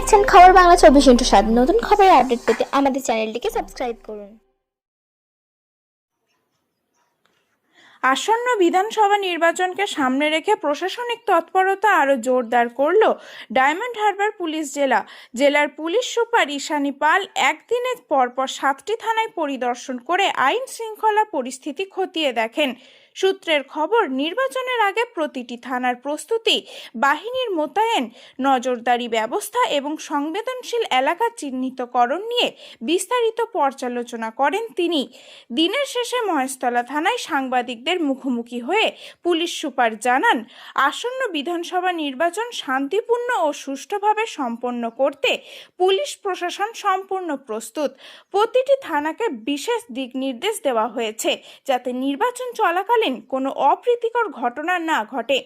দেখছেন খবর বাংলা 24x7। নতুন খবরের আপডেট পেতে আমাদের চ্যানেলটিকে সাবস্ক্রাইব করুন। আসন্ন বিধানসভা নির্বাচনকে সামনে রেখে প্রশাসনিক তৎপরতা আরও জোরদার করল ডায়মন্ড হারবার পুলিশ জেলার পুলিশ সুপার ঈশানী পাল একদিনে পরপর 7টি থানায় পরিদর্শন করে আইন শৃঙ্খলা পরিস্থিতি খতিয়ে দেখেন। সূত্রের খবর, নির্বাচনের আগে প্রতিটি থানার প্রস্তুতি, বাহিনীর মোতায়েন, নজরদারি ব্যবস্থা এবং সংবেদনশীল এলাকা চিহ্নিতকরণ নিয়ে বিস্তারিত পর্যালোচনা করেন তিনি। দিনের শেষে মহেশতলা থানায় সাংবাদিকদের মুখোমুখি হয়ে পুলিশ সুপার জানান, আসন্ন বিধানসভা নির্বাচন শান্তিপূর্ণ ও সুষ্ঠুভাবে সম্পন্ন করতে পুলিশ প্রশাসন সম্পূর্ণ প্রস্তুত। প্রতিটি থানাকে বিশেষ দিক নির্দেশ দেওয়া হয়েছে যাতে নির্বাচন চলাকালীন কোনো অপ্রীতিকর ঘটনা না ঘটে।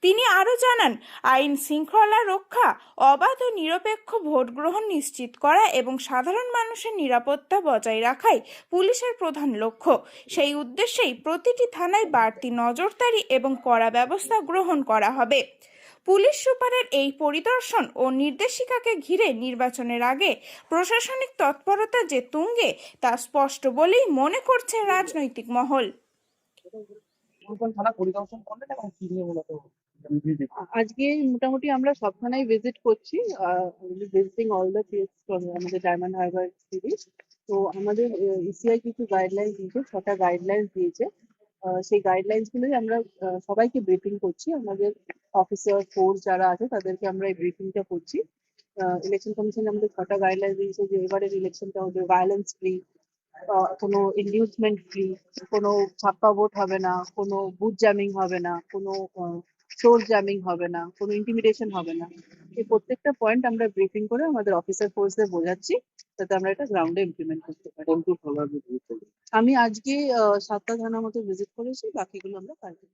তিনি আরও জানান, আইন শৃঙ্খলা রক্ষা, অবাধ ও নিরপেক্ষ ভোট গ্রহণ নিশ্চিত করা এবং সাধারণ মানুষের নিরাপত্তা বজায় রাখাই পুলিশের প্রধান লক্ষ্য। সেই উদ্দেশ্যেই প্রতিটি থানায় বাড়তি নজরদারি এবং কড়া ব্যবস্থা গ্রহণ করা হবে। পুলিশ সুপারের এই পরিদর্শন ও নির্দেশিকাকে ঘিরে নির্বাচনের আগে প্রশাসনিক তৎপরতা যে তুঙ্গে তা স্পষ্ট বলেই মনে করছে রাজনৈতিক মহল। আজকে মোটামুটি আমরা সব থানায় ভিজিট করছি, ভিজিটিং অল দ্য কেস আমাদের ডায়মন্ড হারবার সিরিজ। তো আমাদের ইসিআই কিছু গাইডলাইন দিয়েছে, 6টা গাইডলাইন দিয়েছে। সেই গাইডলাইন্স গুলোই আমরা সবাইকে ব্রিফিং করছি। আমাদের অফিসার ফোর্স যারা আছে তাদেরকে আমরা এই ব্রিফিংটা করছি। ইলেকশন কমিশন আমাদের 6টা গাইডলাইন দিয়েছে যে এবারের ইলেকশনটা হবে ভায়োলেন্স ফ্রি, কোনো ইনডিউসমেন্ট ফ্রি, কোনো ছাপ্পা ভোট হবে না, কোনো বুথ জ্যামিং হবে না, কোনো সোর্স জ্যামিং হবে না, কোনো ইন্টিমিডেশন হবে না। এই প্রত্যেকটা পয়েন্ট আমরা ব্রিফিং করে আমাদের অফিসার ফোর্সদের বোঝাচ্ছি যাতে আমরা এটা গ্রাউন্ডে ইমপ্লিমেন্ট করতে পারি। আমি আজকে 7টা থানার মতো ভিজিট করেছি, বাকিগুলো আমরা কালকে